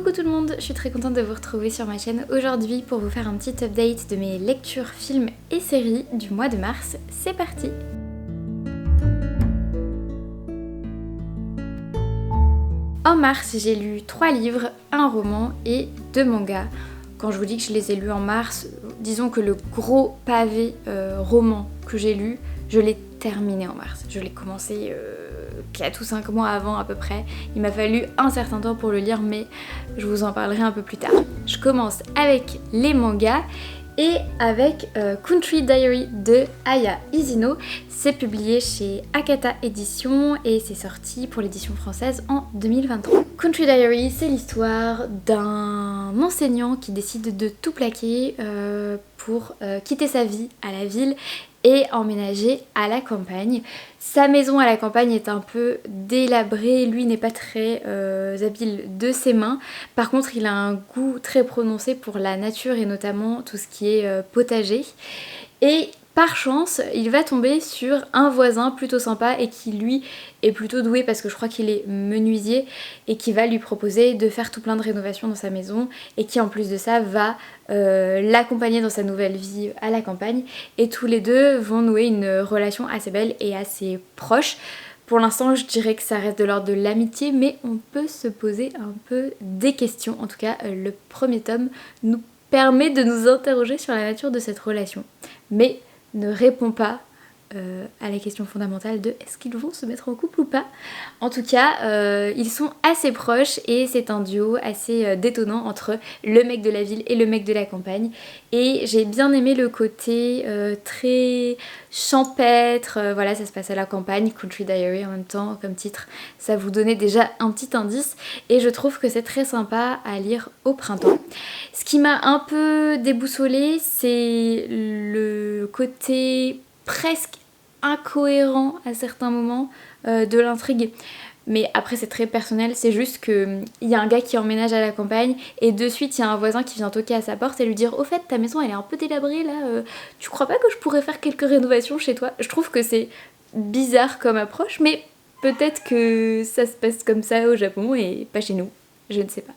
Coucou tout le monde, je suis très contente de vous retrouver sur ma chaîne aujourd'hui pour vous faire un petit update de mes lectures, films et séries du mois de mars. C'est parti! En mars, j'ai lu 3 livres, un roman et 2 mangas. Quand je vous dis que je les ai lus en mars, disons que le gros pavé roman que j'ai lu, je l'ai terminé en mars. Je l'ai commencé 4 ou 5 mois avant à peu près. Il m'a fallu un certain temps pour le lire, mais je vous en parlerai un peu plus tard. Je commence avec les mangas et avec Country Diary de Aya Ishino. C'est publié chez Akata Éditions et c'est sorti pour l'édition française en 2023. Country Diary, c'est l'histoire d'un enseignant qui décide de tout plaquer pour quitter sa vie à la ville et emménager à la campagne. Sa maison à la campagne est un peu délabrée, lui n'est pas très habile de ses mains. Par contre, il a un goût très prononcé pour la nature et notamment tout ce qui est potager. Et par chance, il va tomber sur un voisin plutôt sympa et qui lui est plutôt doué parce que je crois qu'il est menuisier et qui va lui proposer de faire tout plein de rénovations dans sa maison et qui en plus de ça va l'accompagner dans sa nouvelle vie à la campagne et tous les deux vont nouer une relation assez belle et assez proche. Pour l'instant, je dirais que ça reste de l'ordre de l'amitié, mais on peut se poser un peu des questions. En tout cas, le premier tome nous permet de nous interroger sur la nature de cette relation. Mais ne répond pas à la question fondamentale de est-ce qu'ils vont se mettre en couple ou pas. En tout cas, ils sont assez proches et c'est un duo assez détonnant entre le mec de la ville et le mec de la campagne. Et j'ai bien aimé le côté très champêtre, voilà, ça se passe à la campagne, Country Diary en même temps comme titre, ça vous donnait déjà un petit indice et je trouve que c'est très sympa à lire au printemps. Ce qui m'a un peu déboussolée, c'est le côté presque incohérent à certains moments de l'intrigue. Mais après c'est très personnel, c'est juste qu'il y a un gars qui emménage à la campagne et de suite il y a un voisin qui vient toquer à sa porte et lui dire « Au fait ta maison elle est un peu délabrée là, tu crois pas que je pourrais faire quelques rénovations chez toi ?» Je trouve que c'est bizarre comme approche, mais peut-être que ça se passe comme ça au Japon et pas chez nous, je ne sais pas.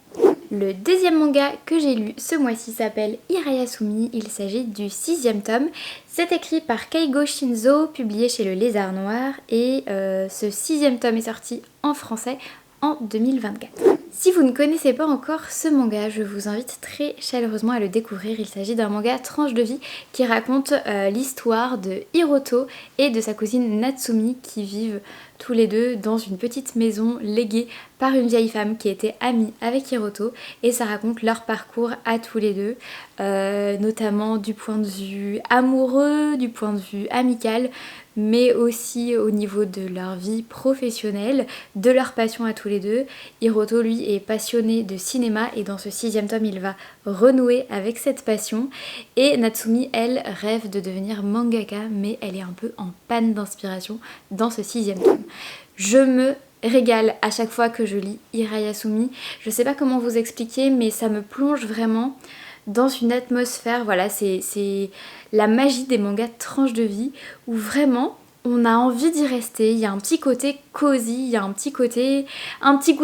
Le deuxième manga que j'ai lu ce mois-ci s'appelle Hirayasumi, il s'agit du 6e tome. C'est écrit par Keigo Shinzo, publié chez le Lézard Noir et ce 6e tome est sorti en français en 2024. Si vous ne connaissez pas encore ce manga, je vous invite très chaleureusement à le découvrir. Il s'agit d'un manga tranche de vie qui raconte l'histoire de Hiroto et de sa cousine Natsumi qui vivent tous les deux dans une petite maison léguée par une vieille femme qui était amie avec Hiroto et ça raconte leur parcours à tous les deux, notamment du point de vue amoureux, du point de vue amical, mais aussi au niveau de leur vie professionnelle, de leur passion à tous les deux. Hiroto lui est passionné de cinéma et dans ce 6e tome il va renouer avec cette passion et Natsumi elle rêve de devenir mangaka mais elle est un peu en panne d'inspiration dans ce 6e tome. Je me régale à chaque fois que je lis Hirayasumi, je sais pas comment vous expliquer mais ça me plonge vraiment dans une atmosphère, voilà, c'est la magie des mangas tranche de vie où vraiment on a envie d'y rester, il y a un petit côté cosy, il y a un petit goût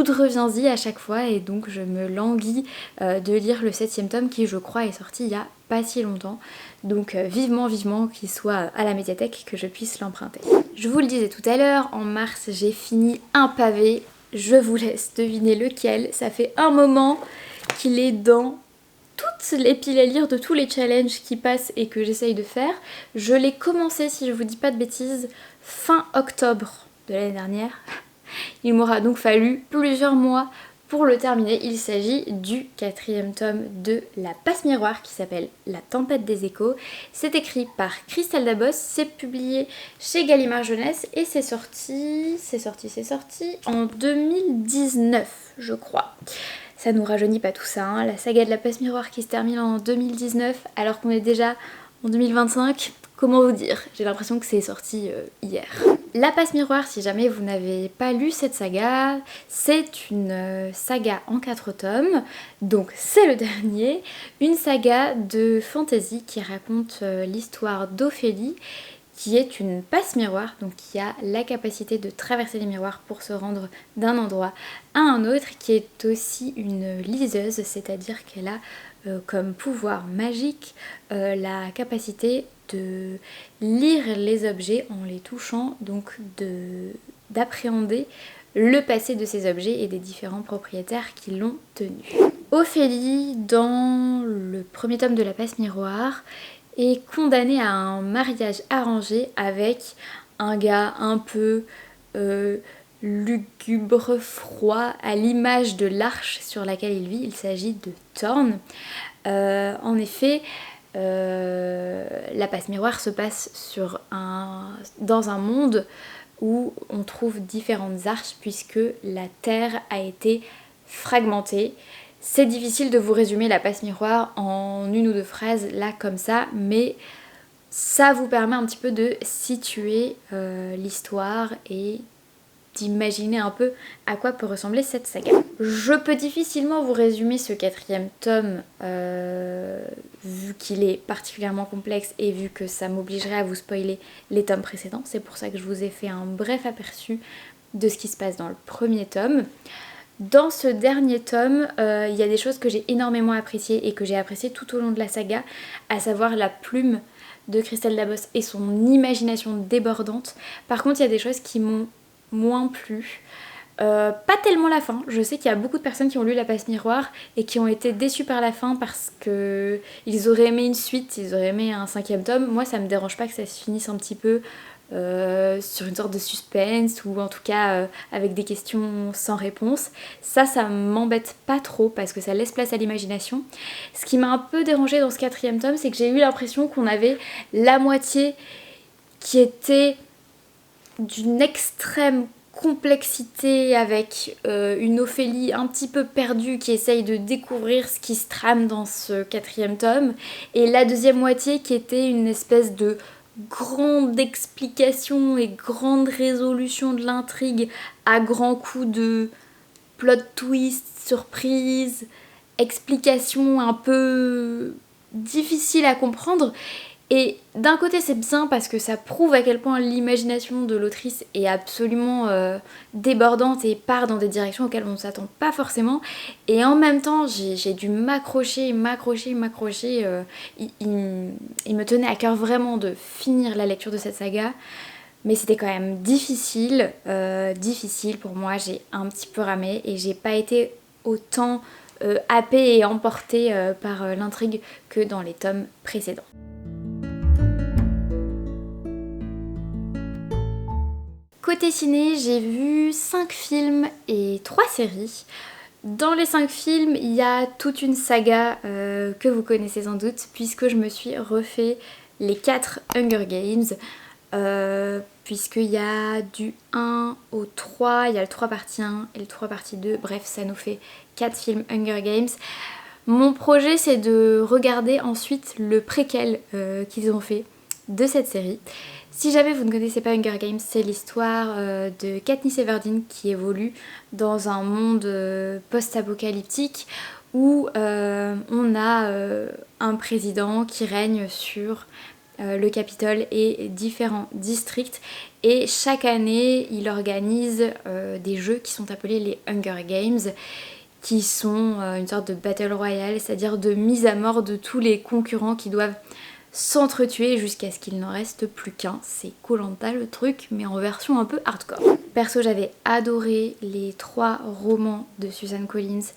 de reviens-y à chaque fois et donc je me languis de lire le 7e tome qui je crois est sorti il y a pas si longtemps, donc vivement qu'il soit à la médiathèque que je puisse l'emprunter. Je vous le disais tout à l'heure, en mars j'ai fini un pavé, je vous laisse deviner lequel, ça fait un moment qu'il est dans toutes les piles à lire de tous les challenges qui passent et que j'essaye de faire. Je l'ai commencé, si je vous dis pas de bêtises, fin octobre de l'année dernière. Il m'aura donc fallu plusieurs mois pour le terminer. Il s'agit du 4e tome de La Passe Miroir qui s'appelle La Tempête des Échos. C'est écrit par Christelle Dabos, c'est publié chez Gallimard Jeunesse et c'est sorti en 2019 je crois. Ça nous rajeunit pas tout ça, hein. La saga de La Passe Miroir qui se termine en 2019 alors qu'on est déjà en 2025, comment vous dire, j'ai l'impression que c'est sorti hier. La Passe Miroir, si jamais vous n'avez pas lu cette saga, c'est une saga en 4 tomes, donc c'est le dernier, une saga de fantasy qui raconte l'histoire d'Ophélie qui est une passe-miroir, donc qui a la capacité de traverser les miroirs pour se rendre d'un endroit à un autre, qui est aussi une liseuse, c'est-à-dire qu'elle a comme pouvoir magique la capacité de lire les objets en les touchant, donc d'appréhender le passé de ces objets et des différents propriétaires qui l'ont tenu. Ophélie, dans le premier tome de la passe-miroir, est condamnée à un mariage arrangé avec un gars un peu lugubre, froid, à l'image de l'arche sur laquelle il vit. Il s'agit de Thorn. En effet, la passe-miroir se passe dans un monde où on trouve différentes arches puisque la Terre a été fragmentée. C'est difficile de vous résumer la passe-miroir en une ou deux phrases là comme ça, mais ça vous permet un petit peu de situer l'histoire et d'imaginer un peu à quoi peut ressembler cette saga. Je peux difficilement vous résumer ce 4e tome vu qu'il est particulièrement complexe et vu que ça m'obligerait à vous spoiler les tomes précédents. C'est pour ça que je vous ai fait un bref aperçu de ce qui se passe dans le premier tome. Dans ce dernier tome, il y a des choses que j'ai énormément appréciées et que j'ai appréciées tout au long de la saga, à savoir la plume de Christelle Dabos et son imagination débordante. Par contre, il y a des choses qui m'ont moins plu. Pas tellement la fin. Je sais qu'il y a beaucoup de personnes qui ont lu La Passe-Miroir et qui ont été déçues par la fin parce que ils auraient aimé une suite, ils auraient aimé un 5e tome. Moi, ça me dérange pas que ça se finisse un petit peu sur une sorte de suspense ou en tout cas avec des questions sans réponse. Ça m'embête pas trop parce que ça laisse place à l'imagination. Ce qui m'a un peu dérangée dans ce 4e tome, c'est que j'ai eu l'impression qu'on avait la moitié qui était d'une extrême complexité avec une Ophélie un petit peu perdue qui essaye de découvrir ce qui se trame dans ce 4e tome, et la deuxième moitié qui était une espèce de grande explication et grande résolution de l'intrigue à grands coups de plot twist, surprise, explication un peu difficile à comprendre. Et d'un côté c'est bien parce que ça prouve à quel point l'imagination de l'autrice est absolument débordante et part dans des directions auxquelles on ne s'attend pas forcément. Et en même temps j'ai dû m'accrocher. Il me tenait à cœur vraiment de finir la lecture de cette saga. Mais c'était quand même difficile pour moi, j'ai un petit peu ramé et j'ai pas été autant happée et emportée par l'intrigue que dans les tomes précédents. Côté ciné, j'ai vu 5 films et 3 séries. Dans les 5 films, il y a toute une saga que vous connaissez sans doute, puisque je me suis refait les 4 Hunger Games, puisqu'il y a du 1 au 3, il y a le 3 partie 1 et le 3 partie 2, bref ça nous fait 4 films Hunger Games. Mon projet c'est de regarder ensuite le préquel qu'ils ont fait de cette série. Si jamais vous ne connaissez pas Hunger Games, c'est l'histoire de Katniss Everdeen qui évolue dans un monde post-apocalyptique où on a un président qui règne sur le Capitole et différents districts, et chaque année il organise des jeux qui sont appelés les Hunger Games, qui sont une sorte de battle royale, c'est-à-dire de mise à mort de tous les concurrents qui doivent s'entretuer jusqu'à ce qu'il n'en reste plus qu'un. C'est Koh-Lanta le truc, mais en version un peu hardcore. Perso, j'avais adoré les 3 romans de Suzanne Collins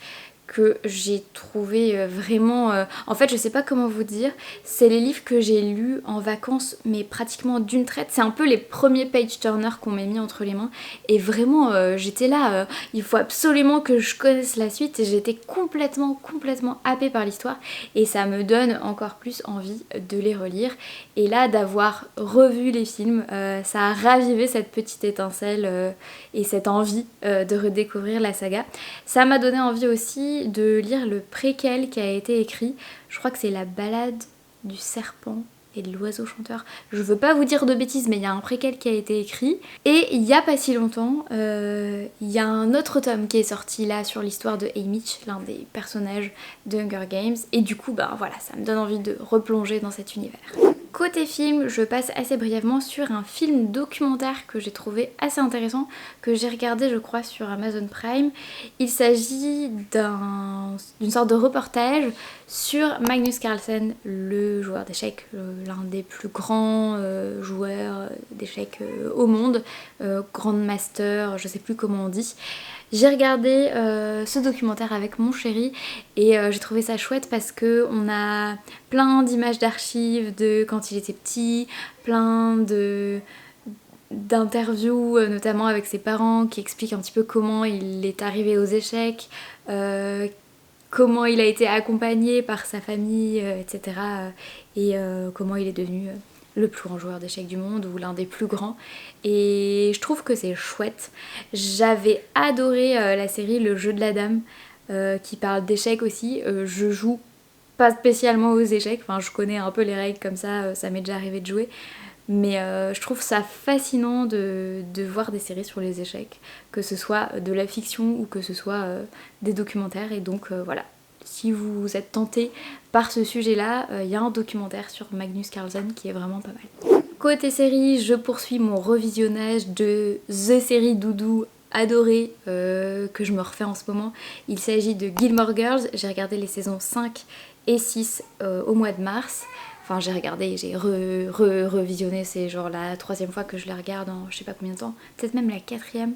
que j'ai trouvé vraiment... En fait, je sais pas comment vous dire, c'est les livres que j'ai lus en vacances, mais pratiquement d'une traite. C'est un peu les premiers page-turners qu'on m'a mis entre les mains. Et vraiment, j'étais là, il faut absolument que je connaisse la suite. Et j'étais complètement happée par l'histoire. Et ça me donne encore plus envie de les relire. Et là, d'avoir revu les films, ça a ravivé cette petite étincelle et cette envie de redécouvrir la saga. Ça m'a donné envie aussi de lire le préquel qui a été écrit. Je crois que c'est La Ballade du serpent et de l'oiseau chanteur. Je veux pas vous dire de bêtises, mais il y a un préquel qui a été écrit. Et il y a pas si longtemps, il y a un autre tome qui est sorti là sur l'histoire de Haymitch, l'un des personnages de Hunger Games. Et du coup, bah voilà, ça me donne envie de replonger dans cet univers. Côté film, je passe assez brièvement sur un film documentaire que j'ai trouvé assez intéressant, que j'ai regardé je crois sur Amazon Prime. Il s'agit d'une sorte de reportage sur Magnus Carlsen, le joueur d'échecs, l'un des plus grands joueurs d'échecs au monde, Grandmaster, je sais plus comment on dit. J'ai regardé ce documentaire avec mon chéri et j'ai trouvé ça chouette parce que on a plein d'images d'archives de quand il était petit, plein d'interviews notamment avec ses parents qui expliquent un petit peu comment il est arrivé aux échecs, comment il a été accompagné par sa famille, etc. Et comment il est devenu le plus grand joueur d'échecs du monde ou l'un des plus grands. Et je trouve que c'est chouette. J'avais adoré la série Le Jeu de la Dame qui parle d'échecs aussi. Je joue pas spécialement aux échecs, enfin je connais un peu les règles comme ça m'est déjà arrivé de jouer. Mais je trouve ça fascinant de voir des séries sur les échecs, que ce soit de la fiction ou que ce soit des documentaires. Et donc voilà, si vous êtes tenté par ce sujet-là, il y a un documentaire sur Magnus Carlsen qui est vraiment pas mal. Côté série, je poursuis mon revisionnage de The Série Doudou adorée que je me refais en ce moment. Il s'agit de Gilmore Girls. J'ai regardé les saisons 5 et 6 au mois de mars. Enfin j'ai regardé, j'ai revisionné, c'est genre la 3e fois que je les regarde en je sais pas combien de temps, peut-être même la 4e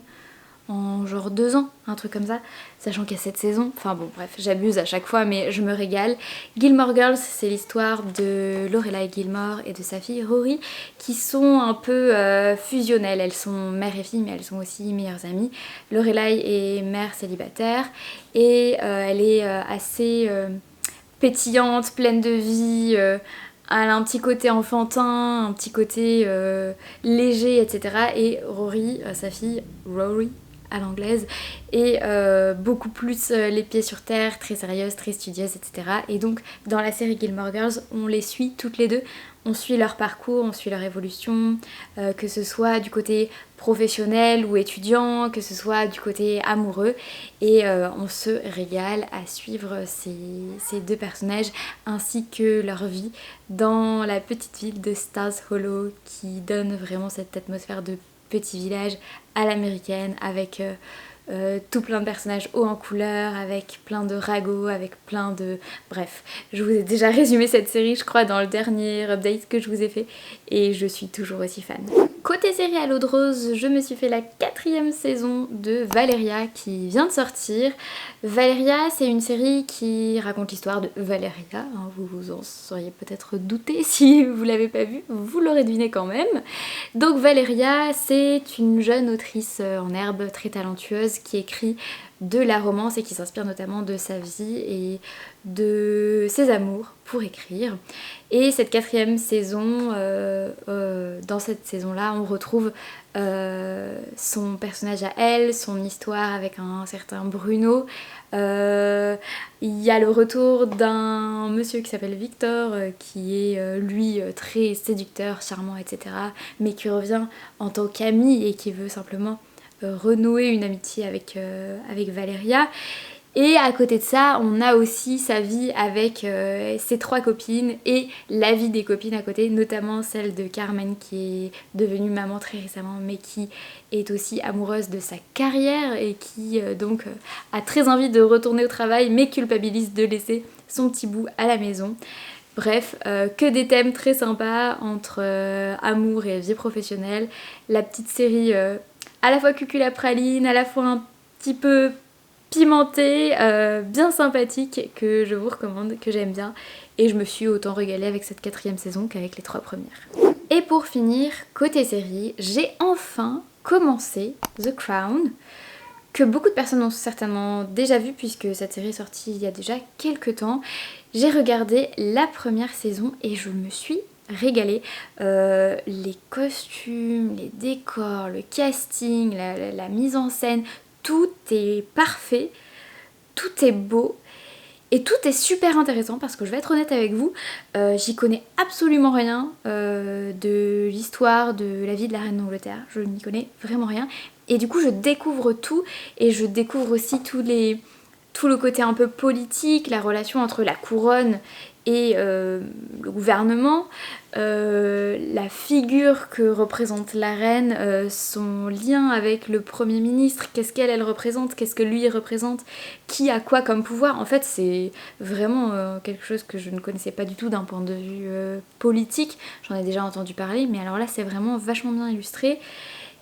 en genre 2 ans, un truc comme ça, sachant qu'il y a 7 saisons, enfin bon bref, j'abuse à chaque fois mais je me régale. Gilmore Girls, c'est l'histoire de Lorelai Gilmore et de sa fille Rory qui sont un peu fusionnelles, elles sont mère et fille mais elles sont aussi meilleures amies. Lorelai est mère célibataire et elle est assez pétillante, pleine de vie, elle a un petit côté enfantin, un petit côté léger, etc. Et Rory, sa fille, Rory à l'anglaise, est beaucoup plus les pieds sur terre, très sérieuse, très studieuse, etc. Et donc dans la série Gilmore Girls, on les suit toutes les deux, on suit leur parcours, on suit leur évolution, que ce soit du côté professionnel ou étudiant, que ce soit du côté amoureux, et on se régale à suivre ces deux personnages ainsi que leur vie dans la petite ville de Stars Hollow qui donne vraiment cette atmosphère de petit village à l'américaine avec tout plein de personnages hauts en couleur, avec plein de ragots, avec plein de... Bref, je vous ai déjà résumé cette série je crois dans le dernier update que je vous ai fait et je suis toujours aussi fan. Côté série à l'eau de rose, je me suis fait la 4e saison de Valeria qui vient de sortir. Valeria, c'est une série qui raconte l'histoire de Valeria, hein, vous vous en seriez peut-être douté si vous l'avez pas vue, vous l'aurez deviné quand même. Donc Valeria, c'est une jeune autrice en herbe très talentueuse qui écrit de la romance et qui s'inspire notamment de sa vie et de ses amours pour écrire. Et cette 4e saison, dans cette saison-là, on retrouve son personnage à elle, son histoire avec un certain Bruno. Il y a le retour d'un monsieur qui s'appelle Victor, qui est lui très séducteur, charmant, etc. mais qui revient en tant qu'ami et qui veut simplement renouer une amitié avec Valeria. Et à côté de ça, on a aussi sa vie avec ses 3 copines et la vie des copines à côté, notamment celle de Carmen qui est devenue maman très récemment mais qui est aussi amoureuse de sa carrière et qui donc a très envie de retourner au travail mais culpabilise de laisser son petit bout à la maison. Bref, que des thèmes très sympas entre amour et vie professionnelle. La petite série à la fois cuculapraline, à la fois un petit peu pimentée, bien sympathique, que je vous recommande, que j'aime bien. Et je me suis autant régalée avec cette 4e saison qu'avec les 3 premières. Et pour finir, côté série, j'ai enfin commencé The Crown, que beaucoup de personnes ont certainement déjà vu puisque cette série est sortie il y a déjà quelques temps. J'ai regardé la première saison et je me suis régalée. Les costumes, les décors, le casting, la mise en scène, tout est parfait, tout est beau et tout est super intéressant parce que je vais être honnête avec vous, j'y connais absolument rien de l'histoire de la vie de la reine d'Angleterre, je n'y connais vraiment rien et du coup je découvre tout et je découvre aussi tout le côté un peu politique, la relation entre la couronne et le gouvernement, la figure que représente la reine, son lien avec le Premier ministre, qu'est-ce qu'elle représente, qu'est-ce que lui représente, qui a quoi comme pouvoir. En fait c'est vraiment quelque chose que je ne connaissais pas du tout d'un point de vue politique, j'en ai déjà entendu parler, mais alors là c'est vraiment vachement bien illustré.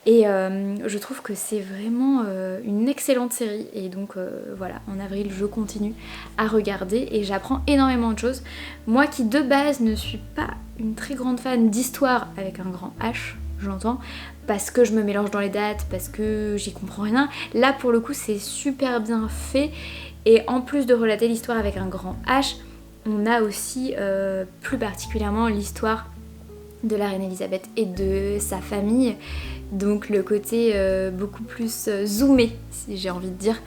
Et je trouve que c'est vraiment une excellente série et donc voilà, en avril je continue à regarder et j'apprends énormément de choses. Moi qui de base ne suis pas une très grande fan d'histoire avec un grand H, j'entends, parce que je me mélange dans les dates, parce que j'y comprends rien, là pour le coup c'est super bien fait et en plus de relater l'histoire avec un grand H, on a aussi plus particulièrement l'histoire de la reine Elisabeth et de sa famille, donc le côté beaucoup plus zoomé si j'ai envie de dire,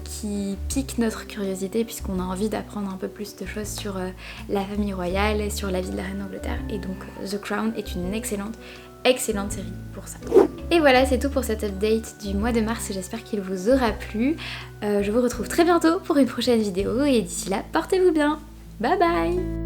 qui pique notre curiosité puisqu'on a envie d'apprendre un peu plus de choses sur la famille royale et sur la vie de la reine d'Angleterre, et donc The Crown est une excellente série pour ça. Et voilà, c'est tout pour cet update du mois de mars, j'espère qu'il vous aura plu. Je vous retrouve très bientôt pour une prochaine vidéo et d'ici là, portez-vous bien. Bye bye.